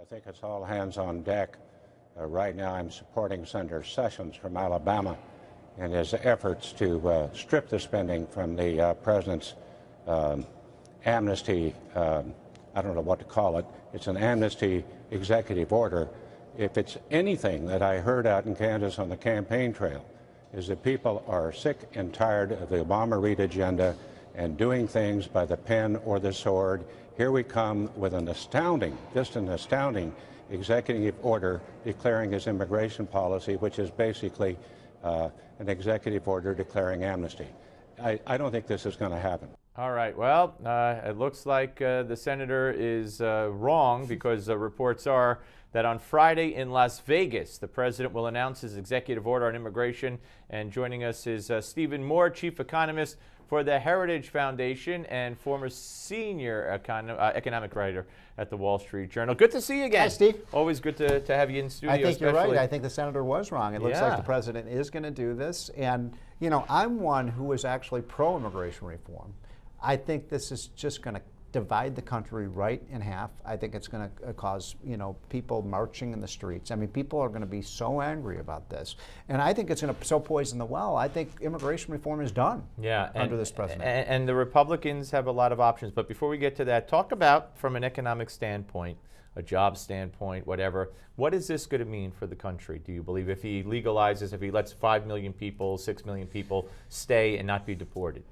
I think it's all hands on deck. Right now I'm supporting Senator Sessions from Alabama in his efforts to strip the spending from the president's amnesty, I don't know what to call it. It's an amnesty executive order. If it's anything that I heard out in Kansas on the campaign trail, is that people are sick and tired of the Obama-Reid agenda and doing things by the pen or the sword. Here we come with an astounding, just an astounding executive order declaring his immigration policy, which is basically an executive order declaring amnesty. I don't think this is going to happen. All right. Well, it looks like the senator is wrong, because reports are that on Friday in Las Vegas, the president will announce his executive order on immigration. And joining us is Stephen Moore, chief economist for the Heritage Foundation and former senior economic writer at the Wall Street Journal. Good to see you again. Hi, Steve. Always good to have you in studio. I think you're right. I think the senator was wrong. It looks like the president is going to do this. And, you know, I'm one who is actually pro-immigration reform. I think this is just going to divide the country right in half. I think it's going to cause, you know, people marching in the streets. I mean, people are going to be so angry about this. And I think it's going to so poison the well. I think immigration reform is done under this president. And the Republicans have a lot of options. But before we get to that, talk about, from an economic standpoint, a job standpoint, whatever, what is this going to mean for the country, do you believe, if he legalizes, if he lets 5 million people, 6 million people stay and not be deported?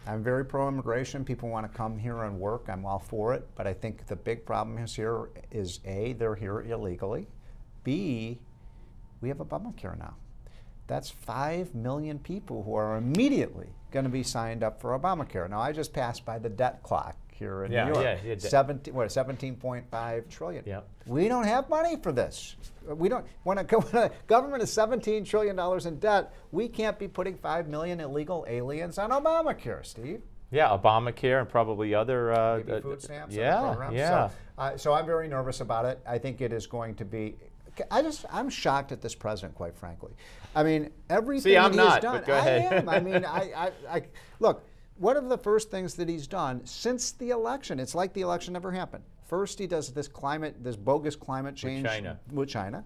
I'm very pro-immigration. People want to come here and work. I'm all for it. But I think the big problem here is A, they're here illegally. B, we have Obamacare now. That's 5 million people who are immediately going to be signed up for Obamacare. Now, I just passed by the debt clock here in New York. 17.5 trillion. Yeah. We don't have money for this. We don't. When a government is $17 trillion in debt, we can't be putting 5 million illegal aliens on Obamacare, Steve. Yeah, Obamacare and probably other maybe food stamps. Programs. So I'm very nervous about it. I think it is going to be. I'm shocked at this president, quite frankly. I mean, everything See, I'm he's not, done. But go ahead. I am. I mean, I look. One of the first things that he's done since the election, it's like the election never happened. First, he does this bogus climate change with China.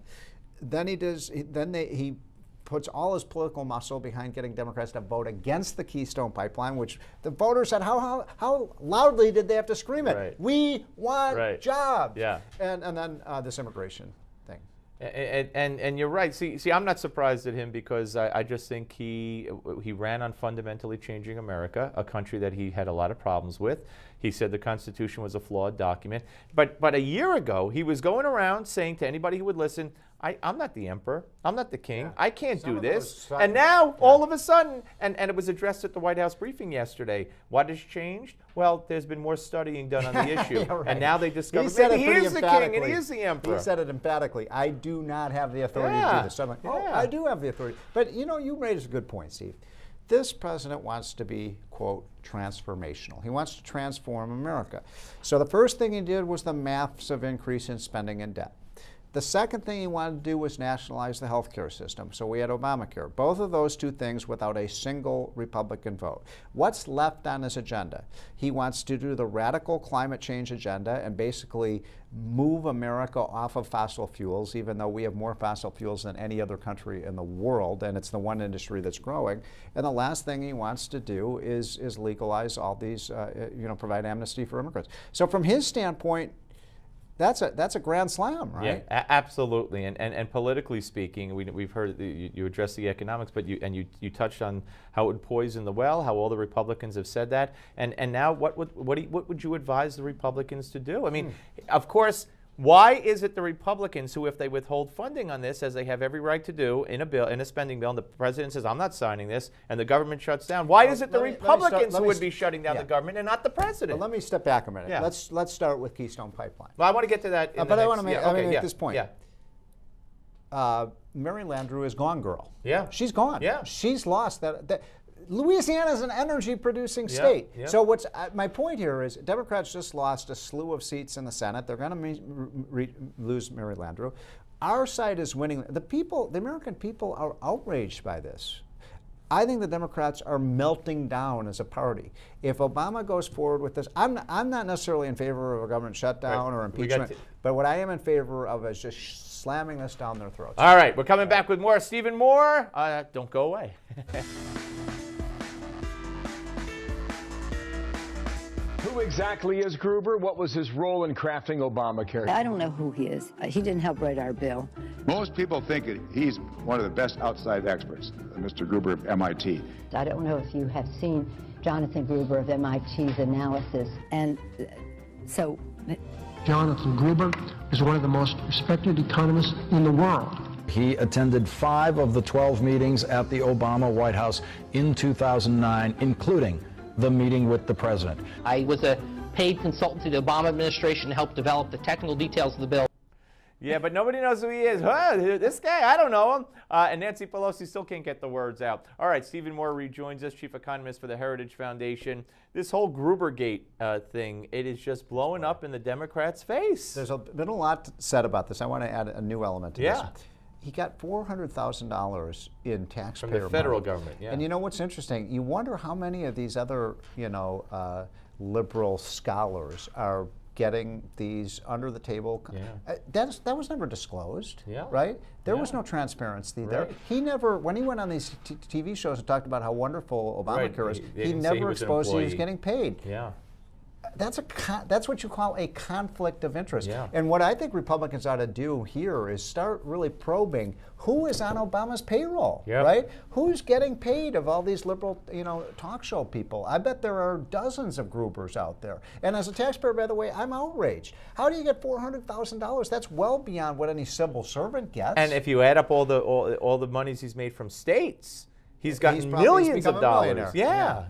Then he puts all his political muscle behind getting Democrats to vote against the Keystone Pipeline, which the voters said, how loudly did they have to scream it? Right. We want jobs. Yeah. And then this immigration thing. And you're right. See, I'm not surprised at him, because I just think he ran on fundamentally changing America, a country that he had a lot of problems with. He said the Constitution was a flawed document. But a year ago, he was going around saying to anybody who would listen, I'm not the emperor. I'm not the king. Yeah. I can't do this. And now, all of a sudden, and it was addressed at the White House briefing yesterday, what has changed? Well, there's been more studying done on the issue. Yeah, right. And now they discovered maybe he is the king and he is the emperor. He said it emphatically. I do not have the authority to do this. So I'm like, I do have the authority. But, you know, you raised a good point, Steve. This president wants to be, quote, transformational. He wants to transform America. So the first thing he did was the massive increase in spending and debt. The second thing he wanted to do was nationalize the healthcare system. So we had Obamacare. Both of those two things without a single Republican vote. What's left on his agenda? He wants to do the radical climate change agenda and basically move America off of fossil fuels, even though we have more fossil fuels than any other country in the world, and it's the one industry that's growing. And the last thing he wants to do is legalize all these, provide amnesty for immigrants. So from his standpoint, that's a grand slam, right? Yeah, absolutely. And politically speaking, we've heard you address the economics, but you touched on how it would poison the well, how all the Republicans have said that, and now what would you advise the Republicans to do? I mean, of course. Why is it the Republicans who, if they withhold funding on this, as they have every right to do in a spending bill, and the president says, I'm not signing this, and the government shuts down, why is it the Republicans who would be shutting down the government and not the president? Well, let me step back a minute. Yeah. Let's start with Keystone Pipeline. Well, I want to get to that I want to make this point. Yeah. Mary Landrieu is gone, girl. Yeah. She's gone. Yeah. She's lost that. Louisiana is an energy-producing state. Yeah. So my point here is Democrats just lost a slew of seats in the Senate. They're going to lose Mary Landrieu. Our side is winning. The American people are outraged by this. I think the Democrats are melting down as a party. If Obama goes forward with this, I'm not necessarily in favor of a government shutdown or impeachment, but what I am in favor of is just slamming this down their throats. All right, we're coming back with more. Stephen Moore, don't go away. Who exactly is Gruber? What was his role in crafting Obamacare? I don't know who he is. He didn't help write our bill. Most people think he's one of the best outside experts, Mr. Gruber of MIT. I don't know if you have seen Jonathan Gruber of MIT's analysis. And so... Jonathan Gruber is one of the most respected economists in the world. He attended 5 of the 12 meetings at the Obama White House in 2009, including the meeting with the president. I was a paid consultant to the Obama administration to help develop the technical details of the bill. Yeah, but nobody knows who he is. Huh, this guy, I don't know him. And Nancy Pelosi still can't get the words out. All right, Stephen Moore rejoins us, chief economist for the Heritage Foundation. This whole Gruber-gate thing, it is just blowing up in the Democrats' face. There's been a lot said about this. I want to add a new element to this. He got $400,000 in taxpayer money. From the federal government, yeah. And you know what's interesting? You wonder how many of these other, liberal scholars are getting these under the table. Yeah. That was never disclosed, yeah. right? There was no transparency there. He never, when he went on these TV shows and talked about how wonderful Obamacare is, he never exposed he was getting paid. Yeah. That's what you call a conflict of interest. Yeah. And what I think Republicans ought to do here is start really probing who is on Obama's payroll, right? Who's getting paid of all these liberal, talk show people? I bet there are dozens of Grubers out there. And as a taxpayer, by the way, I'm outraged. How do you get $400,000? That's well beyond what any civil servant gets. And if you add up all the monies he's made from states, he's gotten millions of dollars. Yeah.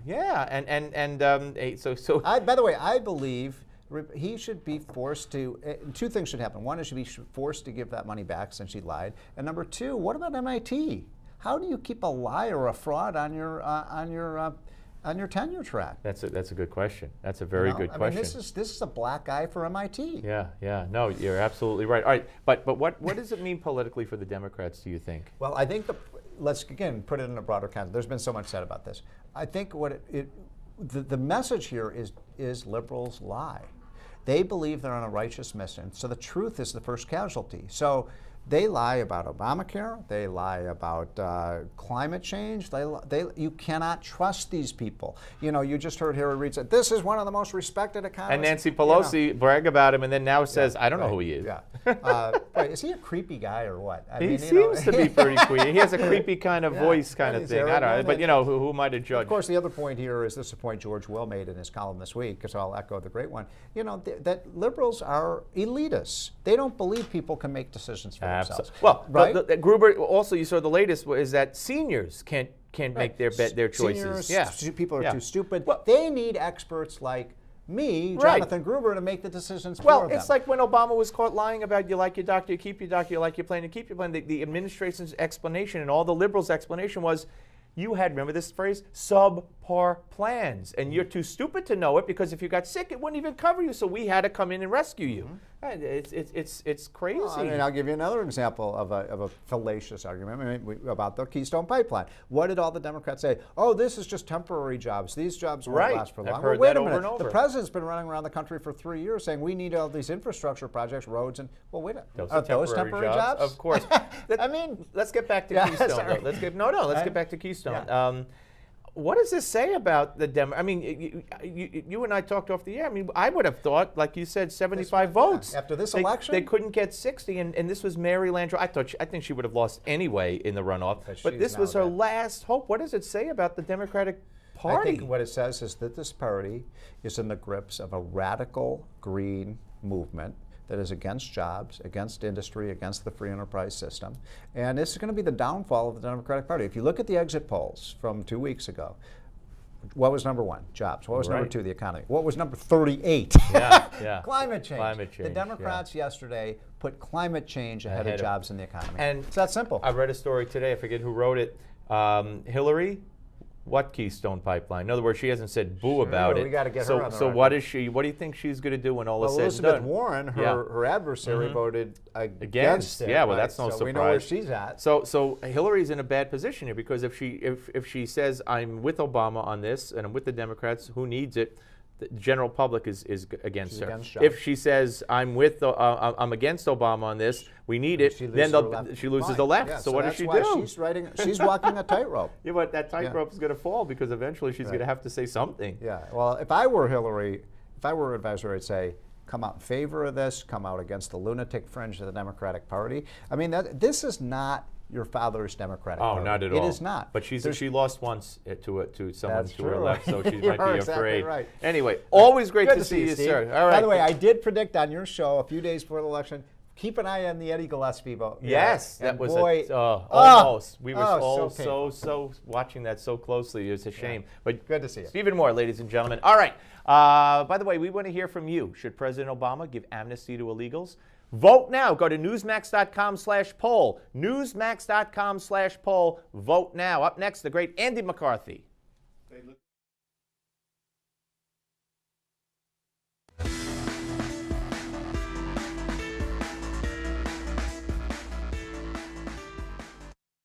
So by the way, I believe he should be forced to. 2 things should happen. One is he should be forced to give that money back since he lied. And number 2, what about MIT? How do you keep a lie or a fraud on your tenure track? That's a good question. That's a very good question. I mean, this is a black eye for MIT. Yeah. No, you're absolutely right. All right, but what does it mean politically for the Democrats, do you think? Well, I think let's again put it in a broader context. There's been so much said about this. I think what the message here is liberals lie. They believe they're on a righteous mission. So the truth is the first casualty. So they lie about Obamacare. They lie about climate change. You cannot trust these people. You just heard Harry Reid say, this is one of the most respected economists. And Nancy Pelosi brag about him and then now says, I don't know who he is. Is he a creepy guy or what? He seems to be pretty creepy. He has a creepy kind of voice kind of thing. I don't know, but who might have judged? Of course, the other point here is, this is a point George Will made in his column this week, because I'll echo the great one, that liberals are elitists. They don't believe people can make decisions for themselves. Well, right? Gruber, also you saw the latest is that seniors can't make their choices. Seniors, people are too stupid. Well, they need experts like me, Jonathan Gruber, to make the decisions for them. Well, it's like when Obama was caught lying about you like your doctor, you keep your doctor, you like your plan, you keep your plan. The administration's explanation and all the liberals' explanation was, you had, remember this phrase, subpar plans. And you're too stupid to know it, because if you got sick, it wouldn't even cover you. So we had to come in and rescue you. It's crazy. Well, I'll give you another example of a fallacious argument about the Keystone Pipeline. What did all the Democrats say? Oh, this is just temporary jobs. These jobs won't last for long. I've heard wait that a minute. over and over. The president's been running around the country for 3 years saying we need all these infrastructure projects, roads, and wait a minute. Are those temporary jobs? Of course. Let's get back to Keystone. Let's get back to Keystone. Yeah. What does this say about the you and I talked off the air. I would have thought, like you said, 75 votes. After this election? They couldn't get 60, and this was Mary Landrieu. I think she would have lost anyway in the runoff. But this was her last hope. What does it say about the Democratic Party? I think what it says is that this party is in the grips of a radical green movement that is against jobs, against industry, against the free enterprise system. And this is going to be the downfall of the Democratic Party. If you look at the exit polls from 2 weeks ago, what was number 1? Jobs. What was number 2? The economy. What was number 38? Climate change. The Democrats yesterday put climate change ahead of jobs in the economy. And it's that simple. I read a story today, I forget who wrote it. Hillary What Keystone Pipeline? In other words, she hasn't said boo about it. We got to get so, her on the so record. what is she? What do you think she's going to do when all is said and Elizabeth done? Warren, her adversary, voted against it. Yeah, well, right? that's no so surprise. We know where she's at. So Hillary's in a bad position here because if she says I'm with Obama on this and I'm with the Democrats, who needs it? The general public is against her. Against her. If she says I'm I'm against Obama on this, we need it, then she loses the left. Yeah, so what does she do? She's walking a tightrope. Yeah, but that tightrope is going to fall because eventually she's going to have to say something. Yeah. Well, if I were Hillary, if I were advisor, I'd say come out in favor of this, come out against the lunatic fringe of the Democratic Party. I mean, this is not your father's Democratic Party. Oh, not at all. It is not. But she lost once to someone That's to her true. left, so she You're might be exactly afraid. right. Anyway, always great Good to see you, Steve. sir. All right. By the way, I did predict on your show a few days before the election, keep an eye on the Eddie Gillespie vote. Yes, Yeah. that was almost. We were so watching that so closely. It's a shame. But good to see you. Stephen Moore, ladies and gentlemen. All right. By the way, we want to hear from you. Should President Obama give amnesty to illegals? Vote now. Go to newsmax.com/poll. Newsmax.com/poll. Vote now. Up next, the great Andy McCarthy.